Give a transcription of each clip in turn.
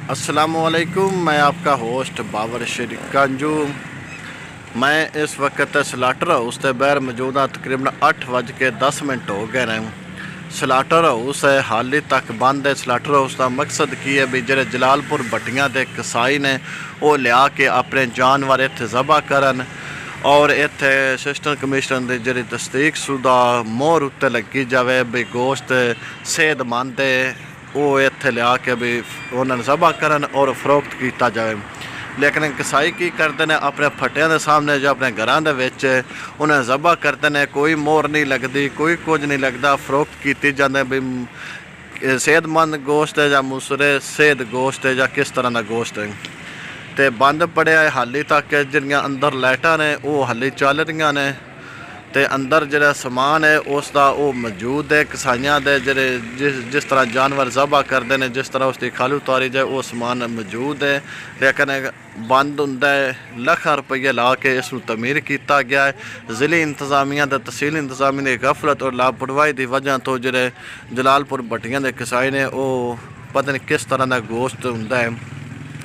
अस्सलामुअलैकुम। मैं आपका होस्ट बाबर शरीक कांजू। मैं इस वक्त स्लाटर हाउस के बाहर मौजूद हाँ। तकरीबन 8:10 हो गए हैं। स्लाटर हाउस है हाली तक बंद है। स्लाटर हाउस का मकसद की है भी जो जलालपुर भट्टियां के कसाई ने वो लिया के अपने जानवर इत्थे ज़बह करन और इत्थे असिस्टेंट कमिश्नर की जी तस्दीक शुदा मोहर उत्ते लगी जाए भी गोश्त सेहतमंद है वो इत्थे लिया के भी उन्होंने ज़बह करन और फरोख्त किया जाए। लेकिन कसाई की करते हैं अपने फटिया के सामने जो अपने घरों के उन्हें ज़बह करते हैं, कोई मोहर नहीं लगती, कोई कुछ नहीं लगता, फरोख्त की जाते भी सेहतमंद गोश्त है या मूसरे सेहत गोश्त है या किस तरह का गोश्त है। तो बंद पड़िया है हाली तक। जिहड़ियां अंदर लाइटां ने वो हाली चल रही ने ते अंदर जो समान है उसका वो मौजूद है। कसाइयां दे जिहड़े जिस तरह जानवर ज़बह करते हैं, जिस तरह उसकी खाल उतारी जाए वो समान मौजूद है। लेकिन बंद हुंदा है। लाखां रुपये ला के इसनूं तमीर किया गया है। ज़िली इंतजामिया ते तहसील इंतजामिया की गफलत और लापरवाही की वजह तो जिहड़े जलालपुर भट्टियां के कसाई ने वो पता नहीं किस तरह का गोश्त हुंदा है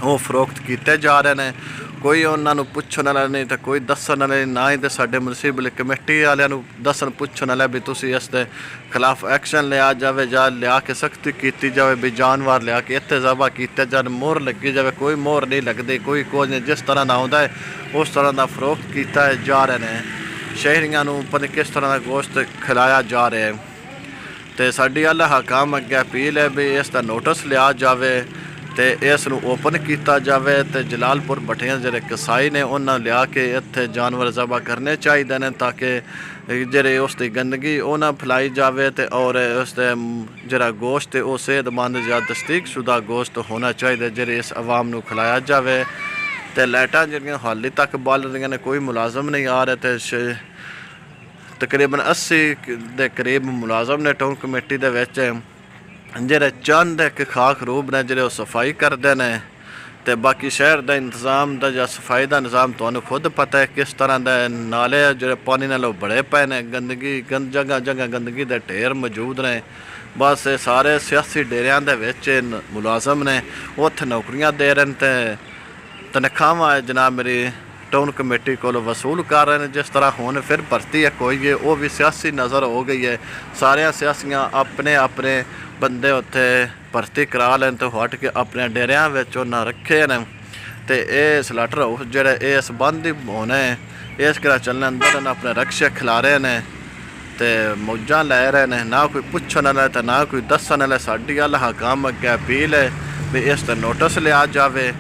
वो फरोख्त किए जा रहे हैं। कोई उन्होंने पुछण वाला नहीं तो कोई दसन वाले ना ही तो साडे म्यूनसिपल कमेटी वालों दसन पुछण वाला भी तुसीं इसके खिलाफ एक्शन लिया जाए या लिया के सख्ती की जाए भी जानवर लिया के इत्थे ज़बह किए जाए, मोहर लगी जाए। कोई मोहर नहीं लगती, कोई कुछ नहीं, जिस तरह का आता है उस तरह का फरोख्त किया जा रहे हैं। शहरियों को पता नहीं किस तरह का गोश्त खिलाया जा रहा है। तो साडी आला हकाम अगे अपील है भी इसका नोटिस लिया जाए तो इसनूं ओपन किया जाए। तो जलालपुर भट्टियां जिहड़े कसाई ने उन्होंने लिया के इत्थे जानवर ज़बह करने चाहिए ने ताकि जिहड़ी उसकी गंदगी वो ना फैलाई जाए तो और उसका जिहड़ा गोश्त है वो सेहतमंद या तस्दीक शुदा गोश्त होना चाहिए जिहड़ी इस आवाम नूं खिलाया जाए। तो लाइटां जिहड़ियां हाली तक बल रही ने, कोई मुलाजम नहीं आ रहे। तो तकरीबन 80 के करीब मुलाजम ने टाउन कमेटी दे विच जिहड़े चंद एक खाक रूप ने जिहड़े सफाई करते हैं। तो बाकी शहर का इंतजाम का या सफाई का निज़ाम तुहानूं खुद पता है किस तरह के नाले जो पानी नालों बड़े पे ने, गंदगी जगह जगह गंदगी के ढेर मौजूद ने। बस ये सारे सियासी डेरियां दे विच मुलाजम ने उत्थे नौकरियां दे रहे हैं। तनख्वाहां जनाब मेरी टाउन कमेटी को वसूल कर रहे हैं। जिस तरह हुण फिर भर्ती है कोई है वो भी सियासी नज़र हो गई है। सारिया सियासियां अपने अपने बंदे उत्थे भर्ती करा लें तो हट के अपने डेरिया उन्हें रखे ने। तो ये स्लाटर हाउस जोड़े इस बंद ही होने इस करा चलने अंदर अपने रक्शे खिला रहे हैं तो मौजा लै रहे हैं। ना कोई पुछण वाला तो ना कोई दसन वाला। साडी अल हकाम अगे अपील है भी इस पर नोटिस लिया जाए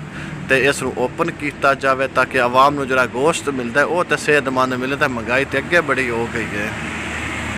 तो इस ओपन किया जाए ताकि आवाम को जो गोश्त मिलता है वो तो सेहतमंद मिले। तो महंगाई तो अगे बड़ी हो गई है।